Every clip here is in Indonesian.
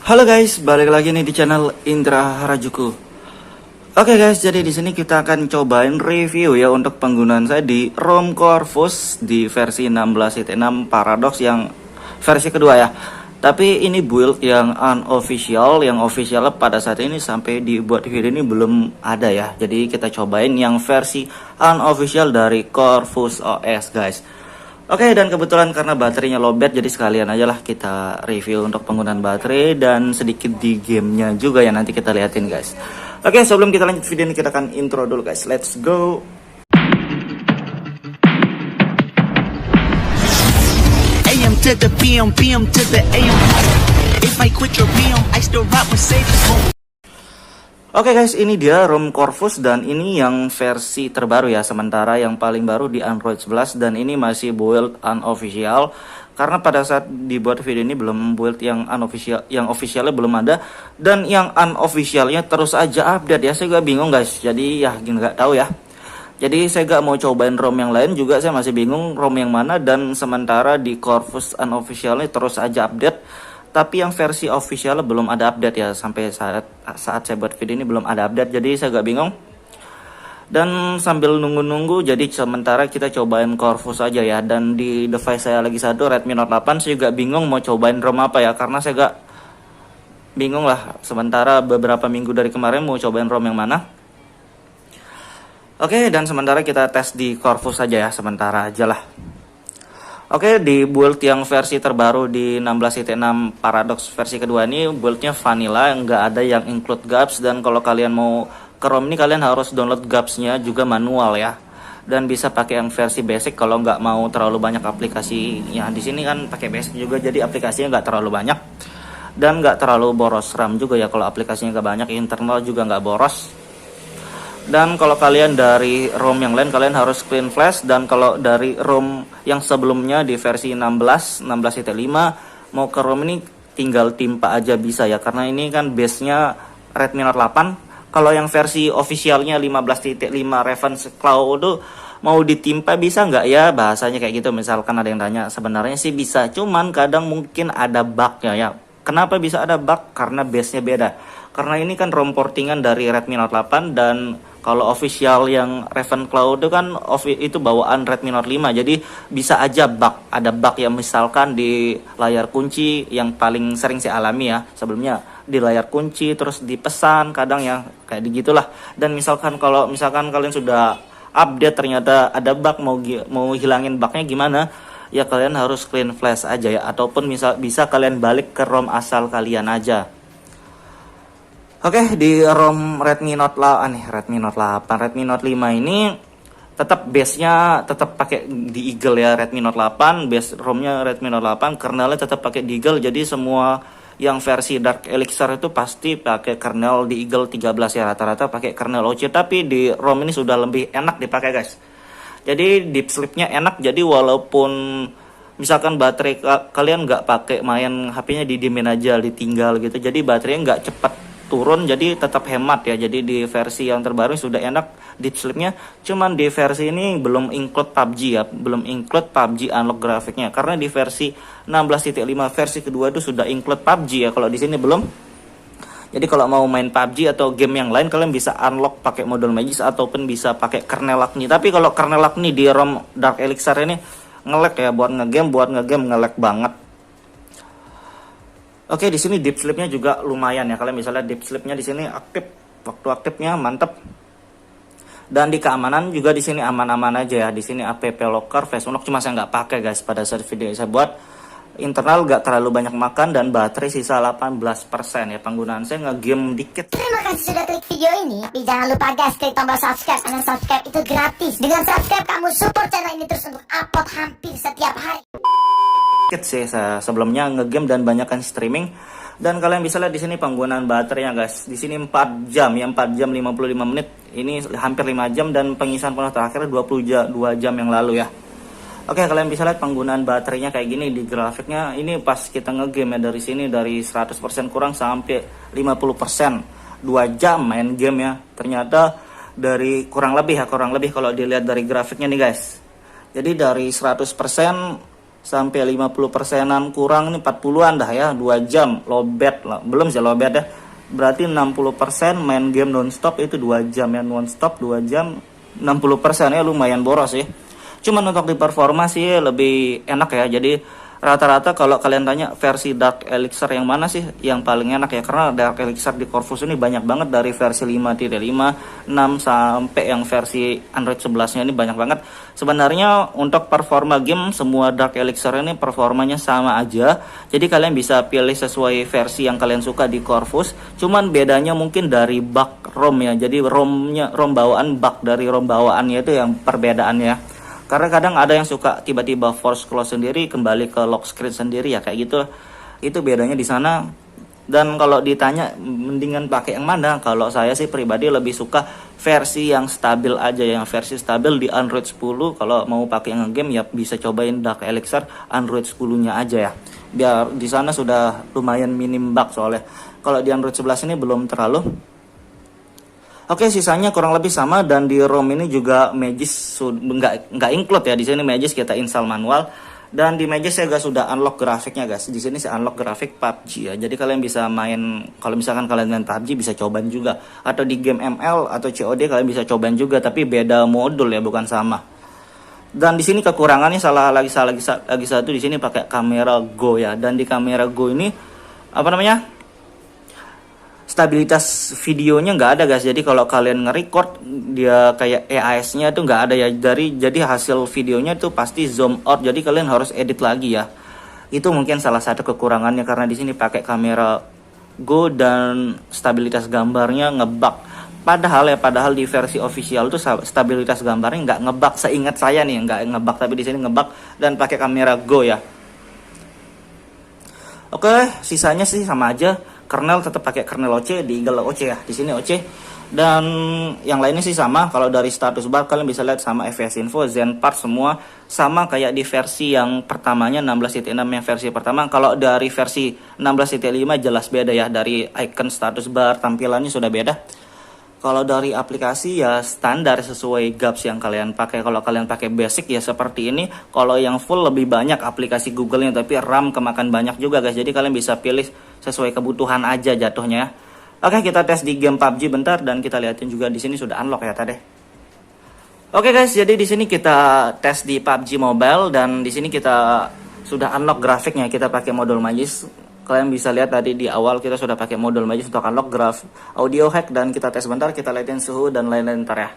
Halo guys, balik lagi nih di channel Indra Harajuku. Oke guys, jadi di sini kita akan cobain review ya untuk penggunaan saya di ROM Corvus di versi 16.6 Paradox yang versi kedua ya. Tapi ini build yang unofficial, yang official pada saat ini sampai dibuat video ini belum ada ya. Jadi kita cobain yang versi unofficial dari Corvus OS guys. Oke, dan kebetulan karena baterainya lowbat, jadi sekalian aja lah kita review untuk penggunaan baterai dan sedikit di gamenya juga ya, nanti kita liatin guys. Oke, sebelum kita lanjut video ini kita akan intro dulu guys. Let's go. AM to the PM, PM to the AM. If I quit your PM, I still rock with safe home. Oke guys, ini dia ROM Corvus dan ini yang versi terbaru ya. Sementara yang paling baru di Android 11 dan ini masih build unofficial. Karena pada saat dibuat video ini belum build yang unofficial, yang officialnya belum ada. Dan yang unofficialnya terus aja update ya. Saya juga bingung guys, jadi ya nggak tahu ya. Jadi saya gak mau cobain ROM yang lain juga, saya masih bingung ROM yang mana. Dan sementara di Corvus unofficialnya terus aja update. Tapi yang versi official belum ada update ya, sampai saat saya buat video ini belum ada update, jadi saya agak bingung. Dan sambil nunggu-nunggu, jadi sementara kita cobain Corvus aja ya. Dan di device saya lagi satu Redmi Note 8, saya juga bingung mau cobain ROM apa ya, karena saya agak bingung lah. Sementara beberapa minggu dari kemarin mau cobain ROM yang mana. Oke, dan sementara kita tes di Corvus aja ya, sementara aja lah. Oke, di build yang versi terbaru di 16.6 Paradox versi kedua ini buildnya vanilla, nggak ada yang include gaps. Dan kalau kalian mau ke ROM ini kalian harus download gapsnya juga manual ya. Dan bisa pakai yang versi basic kalau nggak mau terlalu banyak aplikasi. Ya di sini kan pakai basic juga, jadi aplikasinya nggak terlalu banyak dan nggak terlalu boros RAM juga ya. Kalau aplikasinya nggak banyak, internal juga nggak boros. Dan kalau kalian dari ROM yang lain kalian harus clean flash. Dan kalau dari ROM yang sebelumnya di versi 16.5 mau ke ROM ini tinggal timpa aja bisa ya, karena ini kan base nya Redmi Note 8. Kalau yang versi officialnya 15.5 Reference Cloud tuh mau ditimpa bisa nggak ya, bahasanya kayak gitu. Misalkan ada yang tanya, sebenarnya sih bisa, cuman kadang mungkin ada bugnya ya. Kenapa bisa ada bug? Karena base nya beda. Karena ini kan ROM portingan dari Redmi Note 8, dan kalau official yang Raven Cloud itu kan itu bawaan Redmi Note 5. Jadi bisa aja bug, ada bug yang misalkan di layar kunci yang paling sering saya alami ya. Sebelumnya di layar kunci, terus di pesan kadang ya kayak gitulah. Dan misalkan kalau misalkan kalian sudah update ternyata ada bug, mau hilangin bugnya gimana? Ya kalian harus clean flash aja ya, ataupun bisa kalian balik ke ROM asal kalian aja. Oke, di ROM Redmi Note 8, Redmi Note 5 ini tetap base-nya tetap pakai di Eagle ya, Redmi Note 8, base ROM-nya Redmi Note 8, kernelnya tetap pakai di Eagle. Jadi semua yang versi Dark Elixir itu pasti pakai kernel di Eagle 13 ya, rata-rata pakai kernel OC. Tapi di ROM ini sudah lebih enak dipakai guys. Jadi deep sleep-nya enak, jadi walaupun misalkan baterai kalian nggak pakai, main HP-nya didiemin aja, ditinggal gitu, jadi baterainya nggak cepat turun, jadi tetap hemat ya. Jadi di versi yang terbaru sudah enak deep sleep-nya. Cuman di versi ini belum include PUBG ya, belum include PUBG unlock grafiknya. Karena di versi 16.5 versi kedua itu sudah include PUBG ya, kalau di sini belum. Jadi kalau mau main PUBG atau game yang lain kalian bisa unlock pakai modul Magis ataupun bisa pakai kernel Agni. Tapi kalau kernel Agni di ROM Dark Elixir ini nge-lag ya, buat ngegame nge-lag banget. Oke, di sini deep sleep-nya juga lumayan ya. Kalian misalnya deep sleep-nya di sini aktif, waktu aktifnya mantep. Dan di keamanan juga di sini aman-aman aja ya. Di sini app locker, face unlock, cuma saya nggak pakai guys pada saat video saya buat. Internal nggak terlalu banyak makan dan baterai sisa 18% ya. Penggunaan saya nge-game dikit. Terima kasih sudah klik video ini. Tapi jangan lupa guys, klik tombol subscribe, karena subscribe itu gratis. Dengan subscribe kamu support channel ini terus untuk upload hampir setiap hari. Sih sebelumnya ngegame dan banyakkan streaming. Dan kalian bisa lihat di sini penggunaan baterainya guys. Di sini 4 jam ya, 4 jam 55 menit. Ini hampir 5 jam dan pengisian penuh terakhir 22 jam yang lalu ya. Oke, kalian bisa lihat penggunaan baterainya kayak gini di grafiknya. Ini pas kita ngegame ya, dari sini dari 100% kurang sampai 50%. 2 jam main game ya. Ternyata dari kurang lebih kalau dilihat dari grafiknya nih guys. Jadi dari 100% sampai 50%-an kurang nih, 40-an dah ya, 2 jam lowbat lah. Belum sih lowbat ya. Berarti 60% main game nonstop itu 2 jam ya, nonstop 2 jam 60% ya, lumayan boros ya. Cuman untuk di performa sih lebih enak ya. Jadi rata-rata kalau kalian tanya versi Dark Elixir yang mana sih yang paling enak ya, karena Dark Elixir di Corvus ini banyak banget, dari versi 5.5, 6 sampai yang versi Android 11-nya ini banyak banget. Sebenarnya untuk performa game semua Dark Elixir ini performanya sama aja. Jadi kalian bisa pilih sesuai versi yang kalian suka di Corvus. Cuman bedanya mungkin dari bug ROM ya. Jadi ROM bawaan, bug dari ROM bawaannya itu yang perbedaannya. Karena kadang ada yang suka tiba-tiba force close sendiri, kembali ke lock screen sendiri ya, kayak gitu. Itu bedanya di sana. Dan kalau ditanya mendingan pakai yang mana, kalau saya sih pribadi lebih suka versi yang stabil aja, yang versi stabil di Android 10. Kalau mau pakai yang game ya bisa cobain Dark Elixir Android 10-nya aja ya. Biar di sana sudah lumayan minim bug soalnya. Kalau di Android 11 ini belum terlalu. Oke, sisanya kurang lebih sama, dan di ROM ini juga Magis nggak include ya. Di sini Magis kita install manual, dan di Magis saya sudah unlock grafiknya guys. Di sini saya unlock grafik PUBG ya. Jadi kalian bisa main, kalau misalkan kalian main PUBG bisa cobain juga, atau di game ML atau COD kalian bisa cobain juga, tapi beda modul ya, bukan sama. Dan di sini kekurangannya salah lagi satu, di sini pakai kamera Go ya. Dan di kamera Go ini apa namanya? Stabilitas videonya nggak ada guys. Jadi kalau kalian nge-record dia kayak EAS-nya tuh nggak ada ya. Jadi hasil videonya tuh pasti zoom out. Jadi kalian harus edit lagi ya. Itu mungkin salah satu kekurangannya, karena di sini pakai kamera Go dan stabilitas gambarnya ngebug. Padahal di versi official tuh stabilitas gambarnya nggak ngebug, seingat saya nih nggak ngebug, tapi di sini ngebug dan pakai kamera Go ya. Oke, sisanya sih sama aja. Kernel tetap pakai kernel OC, di Eagle OC ya. Di sini OC. Dan yang lainnya sih sama. Kalau dari status bar kalian bisa lihat sama FS Info, Zenpart semua sama kayak di versi yang pertamanya 16.6 yang versi pertama. Kalau dari versi 16.5 jelas beda ya, dari icon status bar tampilannya sudah beda. Kalau dari aplikasi ya standar sesuai GAPS yang kalian pakai. Kalau kalian pakai basic ya seperti ini. Kalau yang full lebih banyak aplikasi Google-nya, tapi RAM kemakan banyak juga guys. Jadi kalian bisa pilih sesuai kebutuhan aja jatuhnya. Oke, kita tes di game PUBG bentar, dan kita lihatin juga di sini sudah unlock ya tadi. Oke guys, jadi di sini kita tes di PUBG Mobile, dan di sini kita sudah unlock grafiknya. Kita pakai modul Magis. Kalian bisa lihat tadi di awal kita sudah pakai modul Magis untuk unlock graf audio hack, dan kita tes bentar, kita lihatin suhu dan lain-lain ntar ya.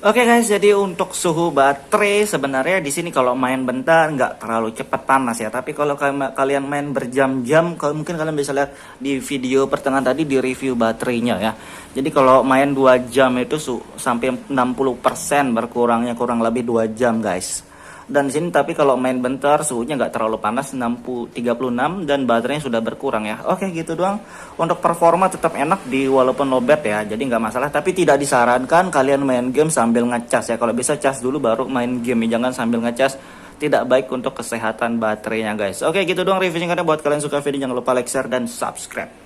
Oke guys, jadi untuk suhu baterai sebenarnya di sini kalau main bentar nggak terlalu cepat panas ya. Tapi kalau kalian main berjam-jam, kalau mungkin kalian bisa lihat di video pertengahan tadi di review baterainya ya. Jadi kalau main 2 jam itu sampai 60% berkurangnya, kurang lebih 2 jam guys. Dan di sini tapi kalau main bentar suhunya nggak terlalu panas, 36 dan baterainya sudah berkurang ya. Oke gitu doang. Untuk performa tetap enak walaupun lowbat ya, jadi nggak masalah. Tapi tidak disarankan kalian main game sambil ngecas ya. Kalau bisa cas dulu baru main game, jangan sambil ngecas. Tidak baik untuk kesehatan baterainya guys. Oke gitu doang reviewnya. Buat kalian suka video jangan lupa like, share dan subscribe.